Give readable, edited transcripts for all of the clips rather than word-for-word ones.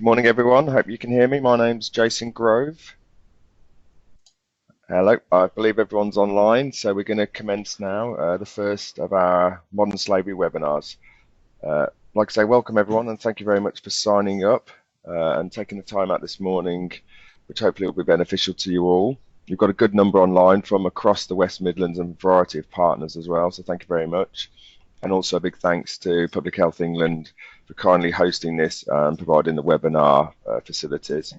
Good morning, everyone. Hope you can hear me. My name's Jason Grove. Hello. I believe everyone's online, so we're going to commence now the first of our modern slavery webinars. Like I say, welcome everyone, and thank you very much for signing up and taking the time out this morning, which hopefully will be beneficial to you all. You've got a good number online from across the West Midlands and a variety of partners as well, so thank you very much. And also a big thanks to Public Health England for kindly hosting this and providing the webinar facilities.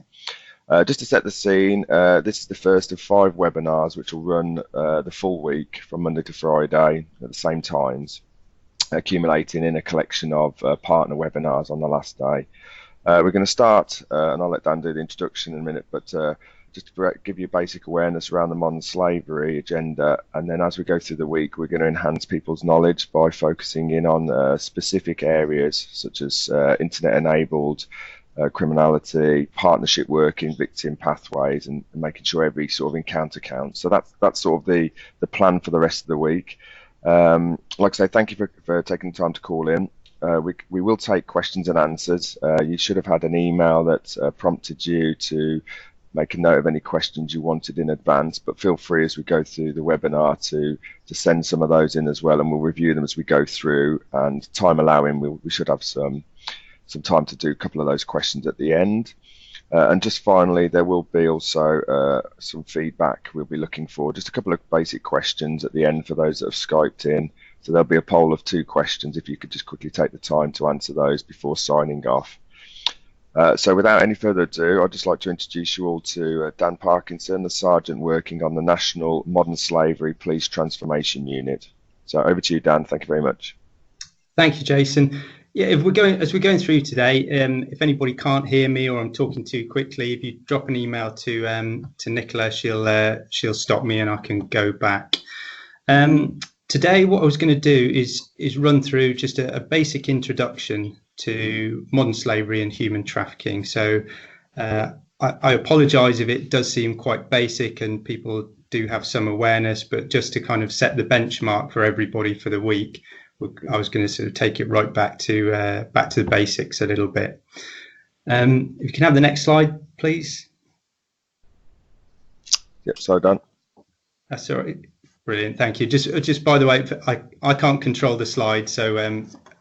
Just to set the scene, this is the first of 5 webinars which will run the full week from Monday to Friday at the same times, accumulating in a collection of partner webinars on the last day. We're going to start, and I'll let Dan do the introduction in a minute, but just to give you basic awareness around the modern slavery agenda, and then as we go through the week, we're going to enhance people's knowledge by focusing in on specific areas such as internet-enabled criminality, partnership work in victim pathways, and making sure every sort of encounter counts. So that's sort of the plan for the rest of the week. Like I say, thank you for taking the time to call in. We will take questions and answers. You should have had an email that prompted you to make a note of any questions you wanted in advance, but feel free as we go through the webinar to send some of those in as well, and we'll review them as we go through, and time allowing, we should have some time to do a couple of those questions at the end. And just finally, there will be also some feedback we'll be looking for, just a couple of basic questions at the end for those that have Skyped in. So there'll be a poll of 2 questions, if you could just quickly take the time to answer those before signing off. So without any further ado, I'd just like to introduce you all to Dan Parkinson, the Sergeant working on the National Modern Slavery Police Transformation Unit. So over to you, Dan. Thank you very much. Thank you, Jason. Yeah, as we're going through today, if anybody can't hear me or I'm talking too quickly, if you drop an email to Nicola, she'll stop me and I can go back. Today, what I was going to do is run through just a basic introduction to modern slavery and human trafficking. So I apologise if it does seem quite basic and people do have some awareness, but just to kind of set the benchmark for everybody for the week, I was going to sort of take it right back to the basics a little bit. If you can have the next slide, please. Yep, so done. That's all right. Brilliant, thank you. Just by the way, I can't control the slide, so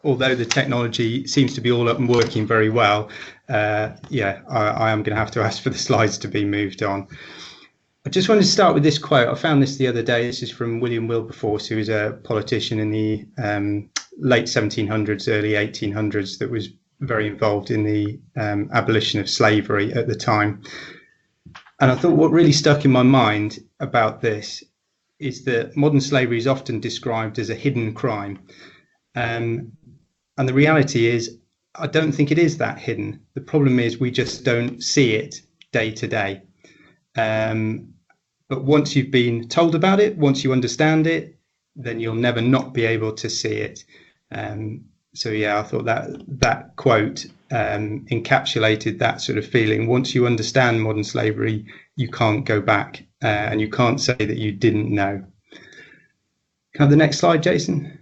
although the technology seems to be all up and working very well, yeah, I am going to have to ask for the slides to be moved on. I just wanted to start with this quote. I found this the other day. This is from William Wilberforce, who was a politician in the late 1700s, early 1800s, that was very involved in the abolition of slavery at the time. And I thought what really stuck in my mind about this is that modern slavery is often described as a hidden crime. And the reality is, I don't think it is that hidden. The problem is we just don't see it day to day. But once you've been told about it, once you understand it, then you'll never not be able to see it. So yeah, I thought that quote encapsulated that sort of feeling. Once you understand modern slavery, you can't go back and you can't say that you didn't know. Can I have the next slide, Jason?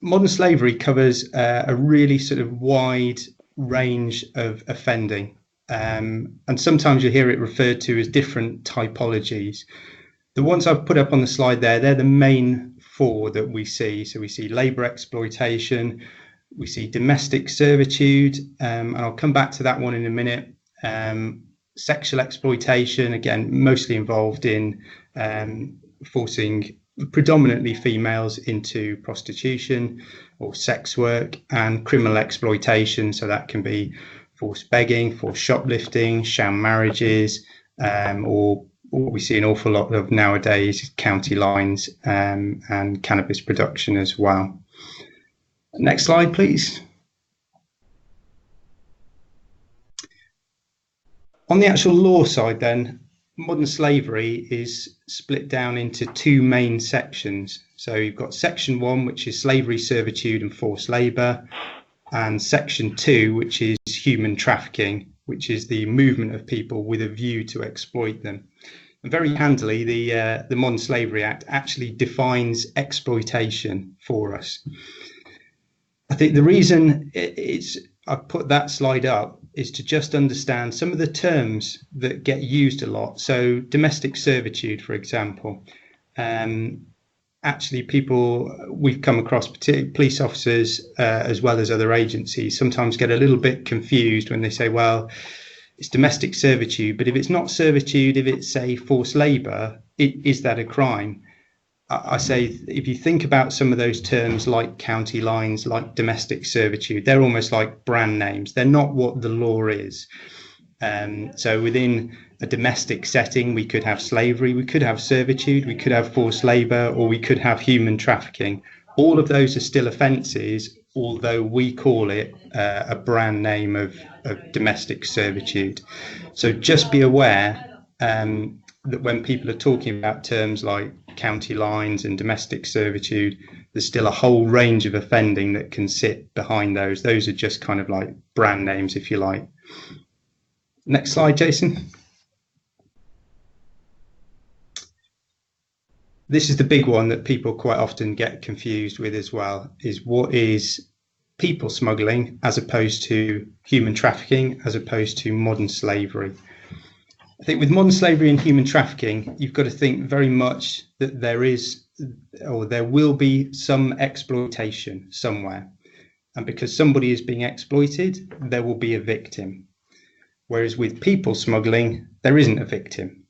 Modern slavery covers a really sort of wide range of offending. And sometimes you hear it referred to as different typologies. The ones I've put up on the slide there, they're the main 4 that we see. So we see labour exploitation, we see domestic servitude, and I'll come back to that one in a minute. Sexual exploitation, again, mostly involved in forcing predominantly females into prostitution or sex work, and criminal exploitation. So that can be forced begging, forced shoplifting, sham marriages, or what we see an awful lot of nowadays, county lines and cannabis production as well. Next slide, please. On the actual law side then, modern slavery is split down into 2 main sections. So you've got section 1, which is slavery, servitude and forced labour, and section 2, which is human trafficking, which is the movement of people with a view to exploit them. And very handily, the Modern Slavery Act actually defines exploitation for us. I think the reason I put that slide up is to just understand some of the terms that get used a lot. So domestic servitude, for example, actually we've come across, particularly police officers as well as other agencies, sometimes get a little bit confused when they say, well, it's domestic servitude, but if it's not servitude, if it's, say, forced labour, is that a crime? I say, if you think about some of those terms like county lines, like domestic servitude, they're almost like brand names. They're not what the law is. So within a domestic setting, we could have slavery, we could have servitude, we could have forced labour, or we could have human trafficking. All of those are still offences, although we call it a brand name of domestic servitude. So just be aware that when people are talking about terms like county lines and domestic servitude, there's still a whole range of offending that can sit behind those. Those are just kind of like brand names, if you like. Next slide, Jason. This is the big one that people quite often get confused with as well, is what is people smuggling as opposed to human trafficking, as opposed to modern slavery. I think with modern slavery and human trafficking, you've got to think very much that there is, or there will be, some exploitation somewhere. And because somebody is being exploited, there will be a victim. Whereas with people smuggling, there isn't a victim.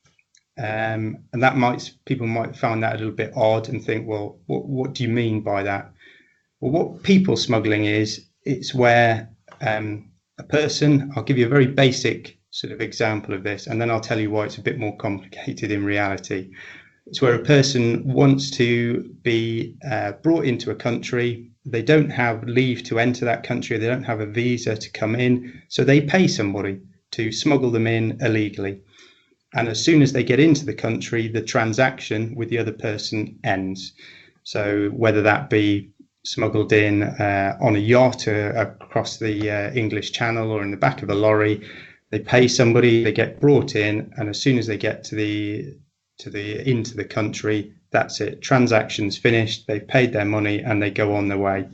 And that people might find that a little bit odd and think, well, what do you mean by that? Well, what people smuggling is, it's where a person, I'll give you a very basic sort of example of this, and then I'll tell you why it's a bit more complicated in reality. It's where a person wants to be brought into a country. They don't have leave to enter that country. They don't have a visa to come in. So they pay somebody to smuggle them in illegally. And as soon as they get into the country, the transaction with the other person ends. So whether that be smuggled in on a yacht across the English Channel or in the back of a lorry, they pay somebody, they get brought in, and as soon as they get into the country, that's it. Transaction's finished. They've paid their money and they go on their way.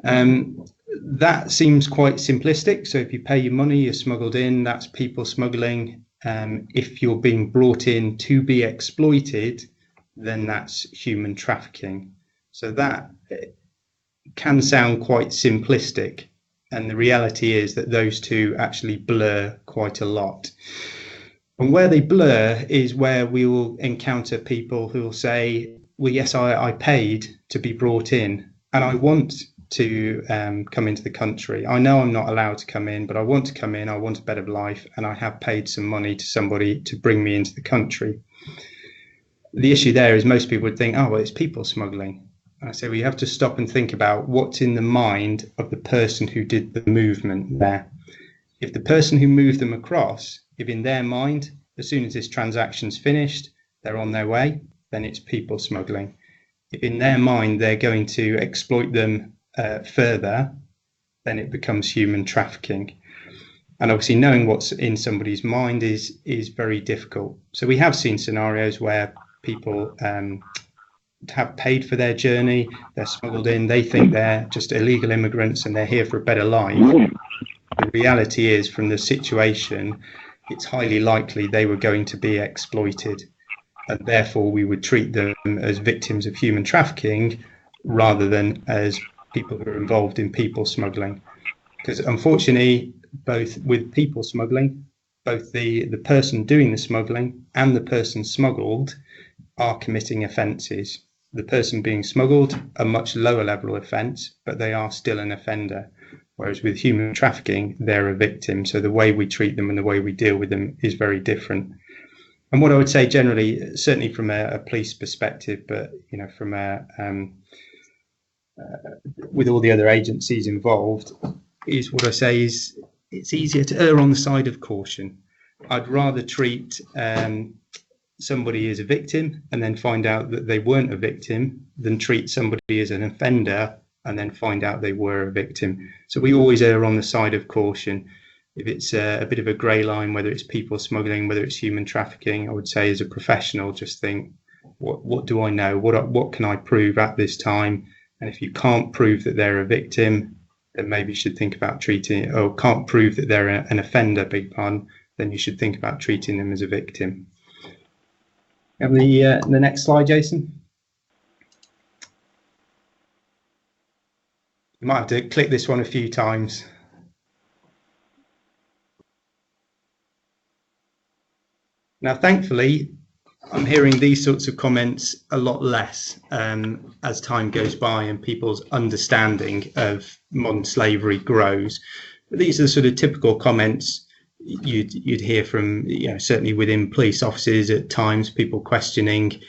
That seems quite simplistic. So if you pay your money, you're smuggled in. That's people smuggling. If you're being brought in to be exploited, then that's human trafficking. So that can sound quite simplistic. And the reality is that those two actually blur quite a lot. And where they blur is where we will encounter people who will say, well, yes, I paid to be brought in and I want to come into the country. I know I'm not allowed to come in, but I want to come in. I want a better life. And I have paid some money to somebody to bring me into the country. The issue there is most people would think, oh, well, it's people smuggling. I say we have to stop and think about what's in the mind of the person who did the movement there. If the person who moved them across, if in their mind, as soon as this transaction's finished, they're on their way, then it's people smuggling. If in their mind they're going to exploit them further, then it becomes human trafficking. And obviously knowing what's in somebody's mind is very difficult. So we have seen scenarios where people have paid for their journey, they're smuggled in, they think they're just illegal immigrants and they're here for a better life. The reality is, from the situation, it's highly likely they were going to be exploited, and therefore we would treat them as victims of human trafficking rather than as people who are involved in people smuggling. Because unfortunately, both with people smuggling, both the person doing the smuggling and the person smuggled are committing offences. The person being smuggled, a much lower level offence, but they are still an offender. Whereas with human trafficking, they're a victim. So the way we treat them and the way we deal with them is very different. And what I would say generally, certainly from a police perspective, but from with all the other agencies involved, is what I say is it's easier to err on the side of caution. I'd rather treat somebody as a victim and then find out that they weren't a victim than treat somebody as an offender and then find out they were a victim. So we always err on the side of caution. If it's a bit of a grey line, whether it's people smuggling, whether it's human trafficking, I would say as a professional, just think, what do I know? What can I prove at this time? And if you can't prove that they're a victim, then maybe you should think about treating, or can't prove that they're an offender, beg pardon, then you should think about treating them as a victim. Have the next slide, Jason. You might have to click this one a few times. Now, thankfully, I'm hearing these sorts of comments a lot less as time goes by and people's understanding of modern slavery grows. But these are the sort of typical comments you'd hear from, certainly within police offices at times, people questioning,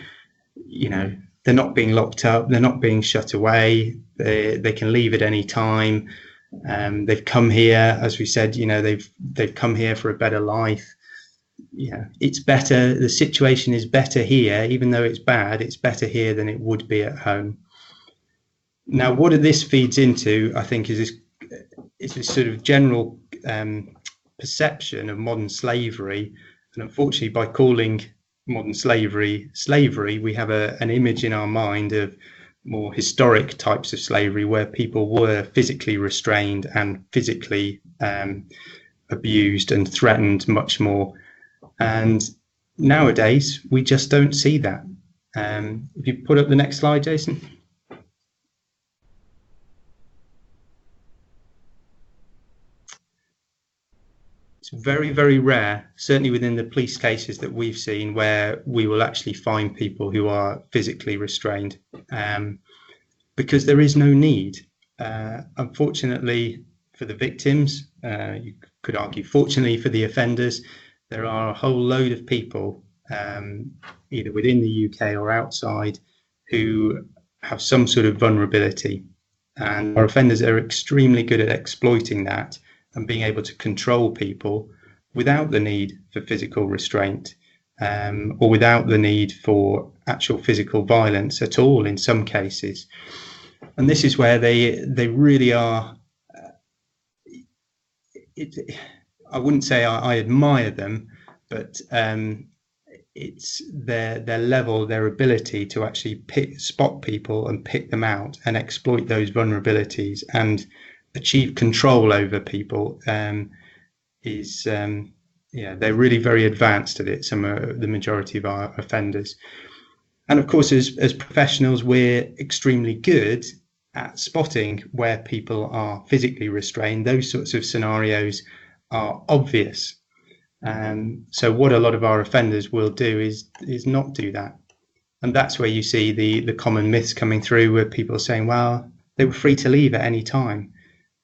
they're not being locked up, they're not being shut away, they can leave at any time. They've come here, as we said, they've come here for a better life. It's better, the situation is better here, even though it's bad, it's better here than it would be at home. Now, what this feeds into, I think, is this sort of general perception of modern slavery. And unfortunately, by calling modern slavery, we have an image in our mind of more historic types of slavery where people were physically restrained and physically abused and threatened much more. And nowadays, we just don't see that. If you put up the next slide, Jason. It's very, very rare, certainly within the police cases that we've seen, where we will actually find people who are physically restrained, because there is no need. Unfortunately for the victims, you could argue fortunately for the offenders, there are a whole load of people, either within the UK or outside, who have some sort of vulnerability. And our offenders are extremely good at exploiting that and being able to control people without the need for physical restraint, or without the need for actual physical violence at all in some cases. And this is where they really are. I wouldn't say I admire them, but it's their level, their ability to actually spot people and pick them out and exploit those vulnerabilities and achieve control over people they're really very advanced at it, the majority of our offenders. And of course, as professionals, we're extremely good at spotting where people are physically restrained. Those sorts of scenarios are obvious. So what a lot of our offenders will do is not do that. And that's where you see the common myths coming through, where people are saying, well, they were free to leave at any time.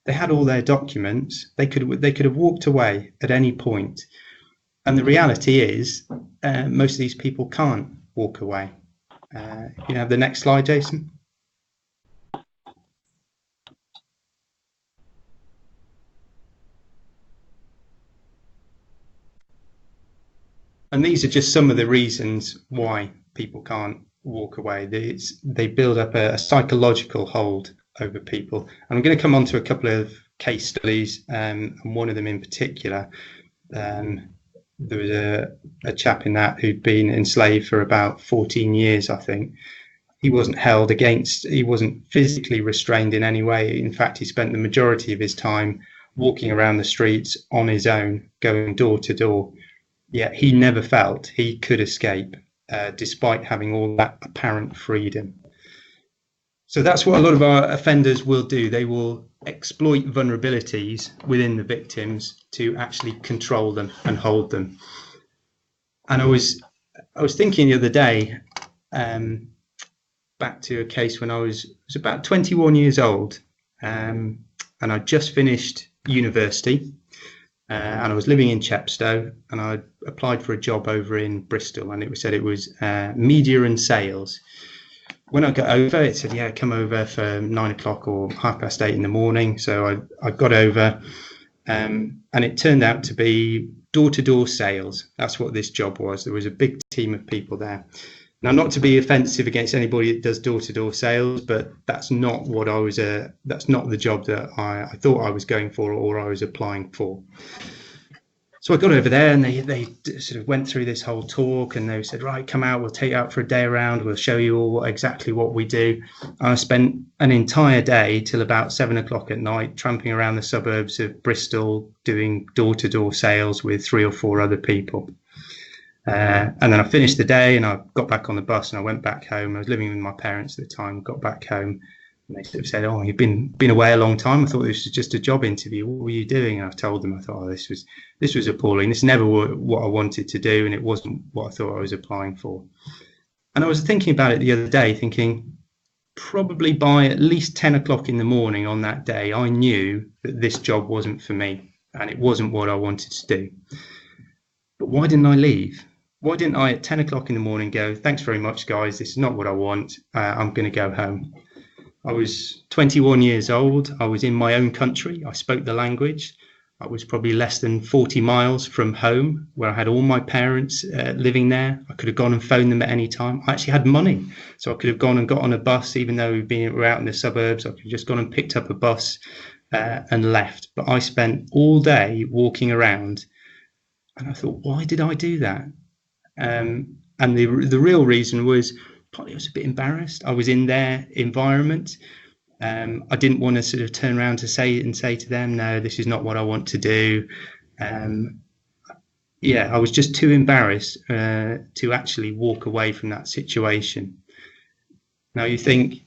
They had all their documents. They could have walked away at any point. And the reality is, most of these people can't walk away. You can have the next slide, Jason. And these are just some of the reasons why people can't walk away. They build up a psychological hold over people. And I'm going to come on to a couple of case studies, and one of them in particular. There was a chap in that who'd been enslaved for about 14 years, I think. He wasn't he wasn't physically restrained in any way. In fact, he spent the majority of his time walking around the streets on his own, going door to door. Yet he never felt he could escape, despite having all that apparent freedom. So that's what a lot of our offenders will do. They will exploit vulnerabilities within the victims to actually control them and hold them. And I was thinking the other day, back to a case when I was about 21 years old, and I just finished university. And I was living in Chepstow, and I applied for a job over in Bristol, and it said it was media and sales. When I got over, it said, yeah, come over for 9 o'clock or 8:30 in the morning. So I got over, and it turned out to be door-to-door sales. That's what this job was. There was a big team of people there. Now, not to be offensive against anybody that does door-to-door sales, but that's not what that's not the job that I thought I was going for or I was applying for. So I got over there, and they sort of went through this whole talk, and they said, right, come out, we'll take you out for a day around, we'll show you all exactly what we do. And I spent an entire day till about 7 o'clock at night tramping around the suburbs of Bristol, doing door-to-door sales with 3 or 4 other people. And then I finished the day, and I got back on the bus, and I went back home. I was living with my parents at the time, got back home, and they sort of said, oh, you've been away a long time. I thought this was just a job interview. What were you doing? And I told them, I thought, oh, this was appalling. This never what I wanted to do, and it wasn't what I thought I was applying for. And I was thinking about it the other day, thinking probably by at least 10 o'clock in the morning on that day, I knew that this job wasn't for me, and it wasn't what I wanted to do. But why didn't I leave? Why didn't I at 10 o'clock in the morning go, thanks very much, guys, this is not what I want, I'm going to go home. I was 21 years old. I was in my own country. I spoke the language. I was probably less than 40 miles from home, where I had all my parents living there. I could have gone and phoned them at any time. I actually had money, so I could have gone and got on a bus, even though we're out in the suburbs. I could have just gone and picked up a bus and left. But I spent all day walking around, and I thought, why did I do that? And the real reason was partly I was a bit embarrassed. I was in their environment. I didn't want to sort of turn around to say to them, no, this is not what I want to do. I was just too embarrassed to actually walk away from that situation. Now you think,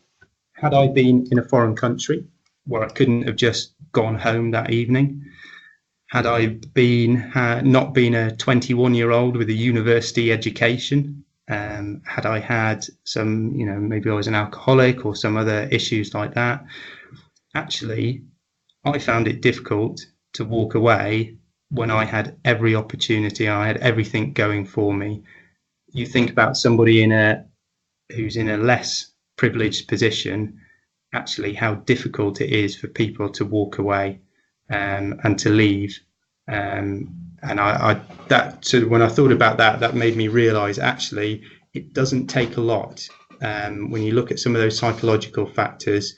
had I been in a foreign country where I couldn't have just gone home that evening, had I not been a 21-year-old with a university education, had I had some, maybe I was an alcoholic or some other issues like that, actually, I found it difficult to walk away when I had every opportunity, I had everything going for me. You think about somebody who's in a less privileged position, actually how difficult it is for people to walk away and to leave. And that sort of, when I thought about that, that made me realize actually it doesn't take a lot. When you look at some of those psychological factors,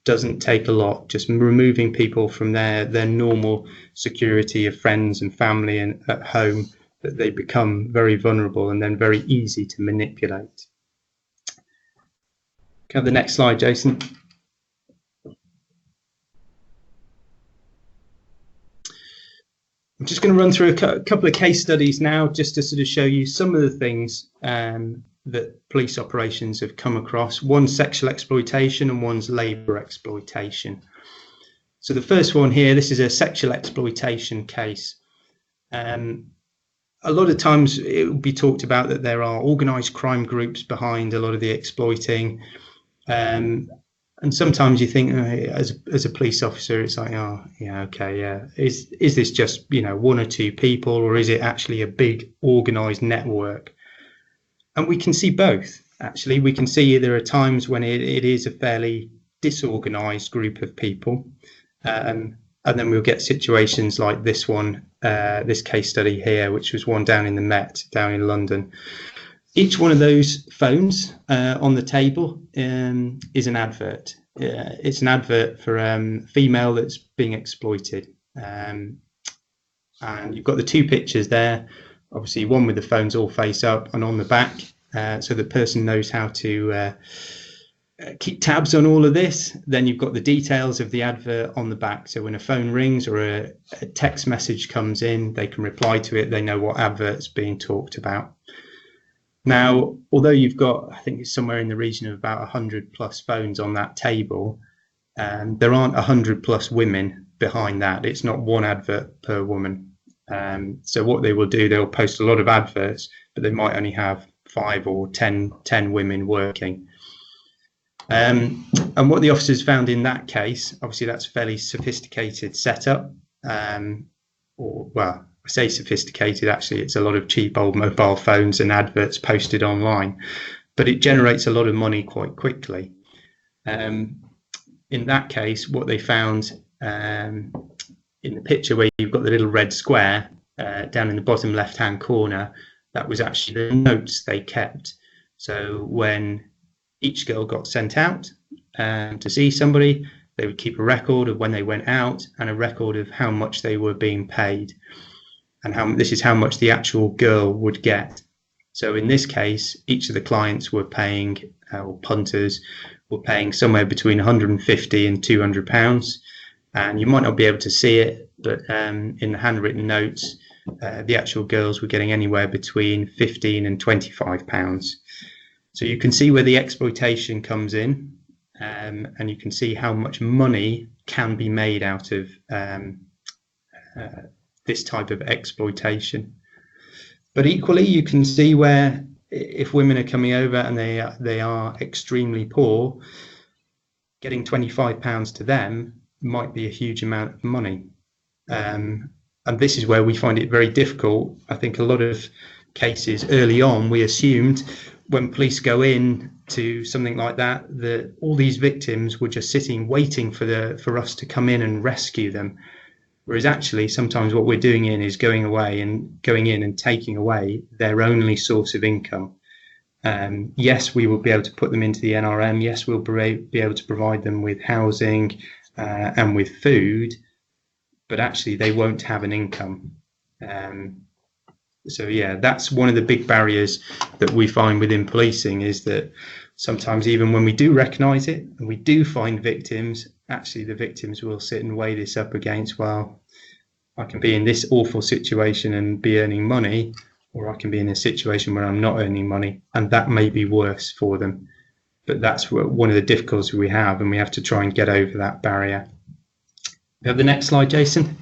doesn't take a lot. Just removing people from their normal security of friends and family and at home, that they become very vulnerable and then very easy to manipulate. Can I have the next slide, Jason? I'm just going to run through a couple of case studies now, just to sort of show you some of the things that police operations have come across. One's sexual exploitation and one's labour exploitation. So the first one here, this is a sexual exploitation case. A lot of times it will be talked about that there are organised crime groups behind a lot of the exploiting. And sometimes you think, as a police officer, it's like, oh, yeah, okay, yeah. Is this just, one or two people, or is it actually a big organised network? And we can see both, actually. We can see there are times when it is a fairly disorganised group of people. And then we'll get situations like this one, this case study here, which was one down in the Met, down in London. Each one of those phones on the table is an advert. It's an advert for a female that's being exploited. And you've got the two pictures there, obviously one with the phones all face up and on the back, so the person knows how to keep tabs on all of this. Then you've got the details of the advert on the back. So when a phone rings or a text message comes in, they can reply to it. They know what advert's being talked about. Now, although you've got, I think it's somewhere in the region of about 100 plus phones on that table, there aren't 100 plus women behind that. It's not one advert per woman. So what they will do, they'll post a lot of adverts, but they might only have 5 or 10 women working. And what the officers found in that case, obviously that's a fairly sophisticated setup, I say sophisticated, actually it's a lot of cheap old mobile phones and adverts posted online, but it generates a lot of money quite quickly. In that case, what they found in the picture where you've got the little red square down in the bottom left hand corner, that was actually the notes they kept. So when each girl got sent out to see somebody, they would keep a record of when they went out and a record of how much they were being paid. and this is how much the actual girl would get. So in this case, each of the clients were paying, or punters were paying somewhere between 150 and 200 pounds. And you might not be able to see it, but in the handwritten notes, the actual girls were getting anywhere between 15 and 25 pounds. So you can see where the exploitation comes in, and you can see how much money can be made out of this type of exploitation. But equally, you can see where if women are coming over and they are extremely poor, getting £25 to them might be a huge amount of money. And this is where we find it very difficult. I think a lot of cases early on, we assumed when police go in to something like that, that all these victims were just sitting waiting for us to come in and rescue them. Whereas actually, sometimes what we're doing is going in and taking away their only source of income. Yes, we will be able to put them into the NRM. Yes, we'll be able to provide them with housing and with food, but actually they won't have an income. So yeah, that's one of the big barriers that we find within policing, is that sometimes even when we do recognise it and we do find victims, actually the victims will sit and weigh this up against, well, I can be in this awful situation and be earning money, or I can be in a situation where I'm not earning money, and that may be worse for them. But that's one of the difficulties we have, and we have to try and get over that barrier. We have the next slide, Jason.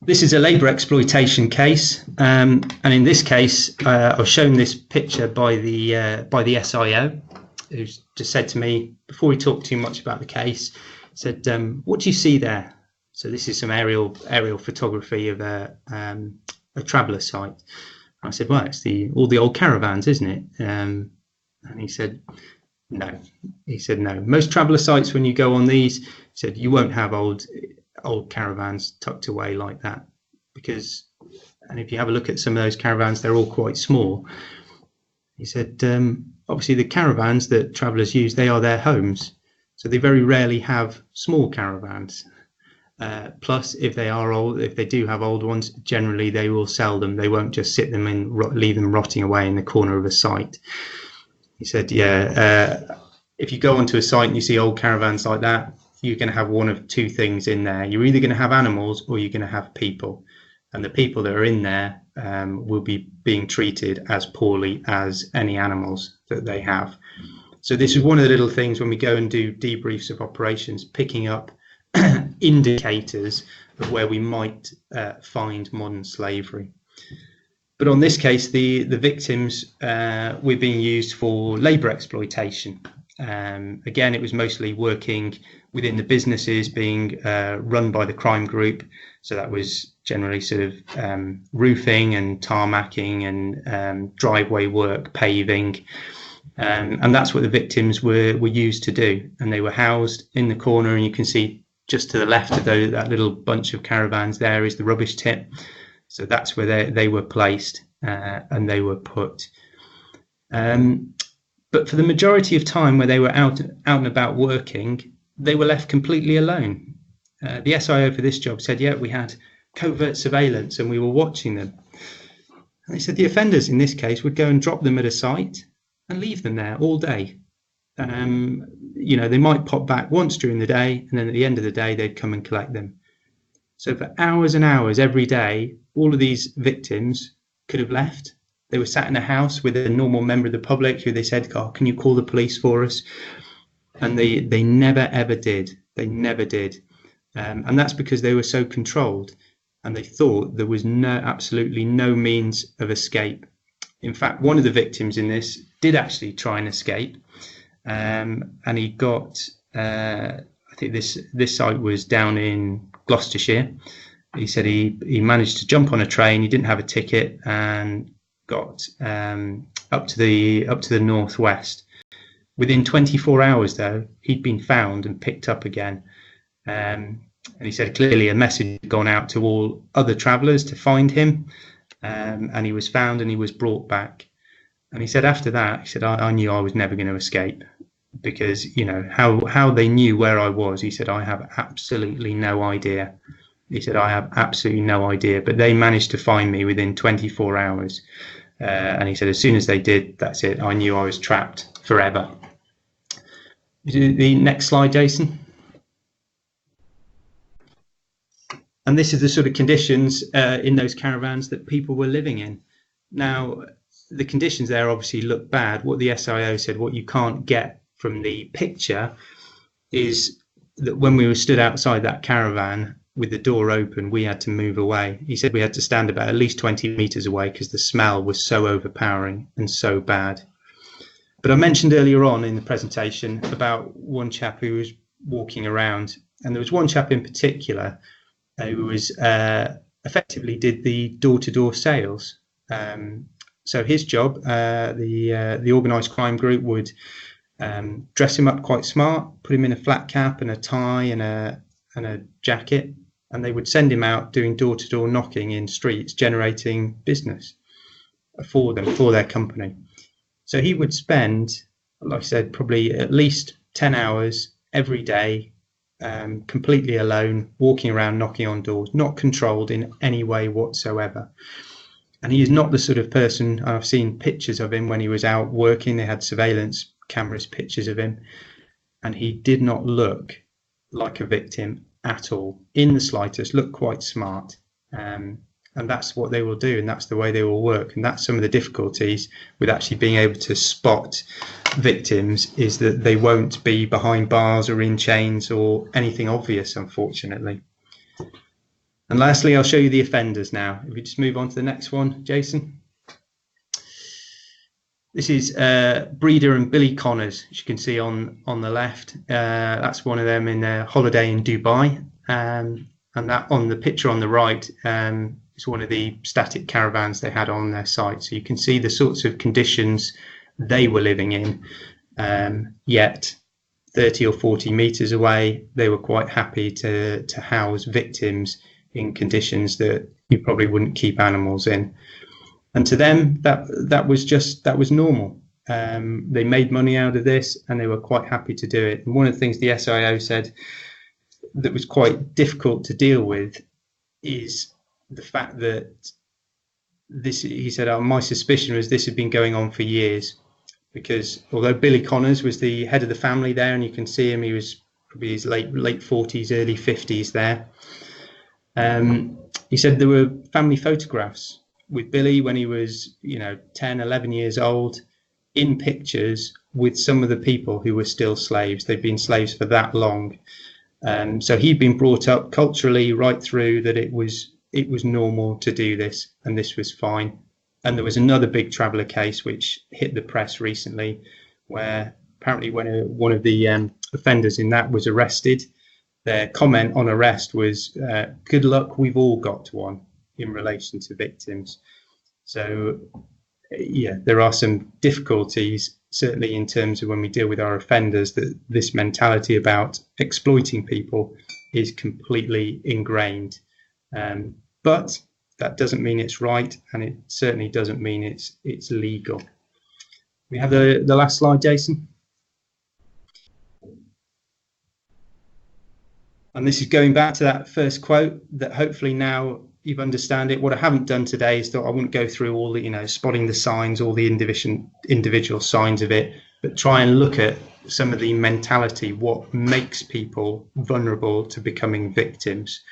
This is a labour exploitation case, and in this case, I was shown this picture by the SIO, who's just said to me, before we talk too much about the case, said, "What do you see there?" So this is some aerial photography of a traveller site. I said, "Well, it's all the old caravans, isn't it?" And he said, "No." He said, "No. Most traveller sites, when you go on these," he said, "you won't have old caravans tucked away like that, because, and if you have a look at some of those caravans, they're all quite small." He said, "Obviously the caravans that travellers use, they are their homes, so they very rarely have small caravans. Plus, if they do have old ones, generally they will sell them. They won't just sit them and leave them rotting away in the corner of a site." He said, "Yeah, if you go onto a site and you see old caravans like that, you're going to have one of two things in there. You're either going to have animals or you're going to have people. And the people that are in there will be being treated as poorly as any animals that they have." So this is one of the little things when we go and do debriefs of operations, picking up indicators of where we might find modern slavery. But on this case, the victims were being used for labour exploitation. Again, it was mostly working within the businesses being run by the crime group. So that was generally sort of roofing and tarmacking and driveway work, paving. And that's what the victims were used to do. And they were housed in the corner, and you can see just to the left of that little bunch of caravans there is the rubbish tip. So that's where they were placed and they were put. But for the majority of time where they were out and about working, they were left completely alone. The SIO for this job said, yeah, we had covert surveillance and we were watching them. And they said the offenders in this case would go and drop them at a site and leave them there all day. They might pop back once during the day, and then at the end of the day, they'd come and collect them. So for hours and hours every day, all of these victims could have left. They were sat in a house with a normal member of the public who they said, "Oh, can you call the police for us?" And they never, ever did. They never did. And that's because they were so controlled, and they thought there was absolutely no means of escape. In fact, one of the victims in this did actually try and escape. And he got, I think this site was down in Gloucestershire. He said he managed to jump on a train. He didn't have a ticket and got up to the northwest. Within 24 hours, though, he'd been found and picked up again. And he said clearly a message had gone out to all other travellers to find him. And he was found and he was brought back. And he said after that, he said, I knew I was never going to escape, because, how they knew where I was. He said, I have absolutely no idea. He said, I have absolutely no idea, but they managed to find me within 24 hours. And he said, as soon as they did, that's it. I knew I was trapped forever. The next slide, Jason. And this is the sort of conditions in those caravans that people were living in. Now, the conditions there obviously look bad. What the SIO said, what you can't get from the picture is that when we were stood outside that caravan with the door open, we had to move away. He said we had to stand about at least 20 meters away because the smell was so overpowering and so bad. But I mentioned earlier on in the presentation about one chap who was walking around, and there was one chap in particular who was effectively did the door-to-door sales. So his job, the organised crime group would dress him up quite smart, put him in a flat cap and a tie and a jacket, and they would send him out doing door-to-door knocking in streets, generating business for them, for their company. So he would spend, like I said, probably at least 10 hours every day, completely alone, walking around, knocking on doors, not controlled in any way whatsoever. And he is not the sort of person, I've seen pictures of him when he was out working, they had surveillance cameras, pictures of him, and he did not look like a victim at all, in the slightest, looked quite smart. And that's what they will do, and that's the way they will work. And that's some of the difficulties with actually being able to spot victims, is that they won't be behind bars or in chains or anything obvious, unfortunately. And lastly, I'll show you the offenders now. If we just move on to the next one, Jason. This is Breeder and Billy Connors, as you can see on the left. That's one of them in their holiday in Dubai. And that on the picture on the right is one of the static caravans they had on their site. So you can see the sorts of conditions they were living in, yet 30 or 40 meters away, they were quite happy to house victims in conditions that you probably wouldn't keep animals in. And to them, that was normal. They made money out of this, and they were quite happy to do it. And one of the things the SIO said that was quite difficult to deal with is the fact that this, he said, my suspicion was this had been going on for years, because although Billy Connors was the head of the family there, and you can see him, he was probably his late 40s, early 50s there. He said there were family photographs with Billy when he was, 10, 11 years old, in pictures with some of the people who were still slaves. They'd been slaves for that long. So he'd been brought up culturally right through that it was normal to do this, and this was fine. And there was another big traveller case which hit the press recently, where apparently when one of the offenders in that was arrested, their comment on arrest was, good luck, we've all got one, in relation to victims. So yeah, there are some difficulties, certainly in terms of when we deal with our offenders, that this mentality about exploiting people is completely ingrained. But that doesn't mean it's right, and it certainly doesn't mean it's legal. We have the last slide, Jason. And this is going back to that first quote, that hopefully now you've understand it. What I haven't done today is that I wouldn't go through all the, spotting the signs, all the individual signs of it, but try and look at some of the mentality, what makes people vulnerable to becoming victims.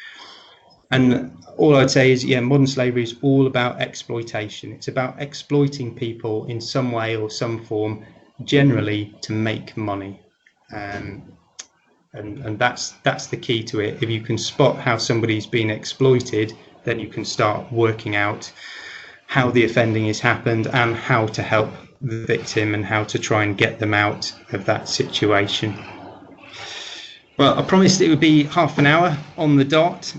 And all I'd say is, modern slavery is all about exploitation. It's about exploiting people in some way or some form, generally to make money. And that's the key to it. If you can spot how somebody's been exploited, then you can start working out how the offending has happened and how to help the victim and how to try and get them out of that situation. Well, I promised it would be half an hour on the dot.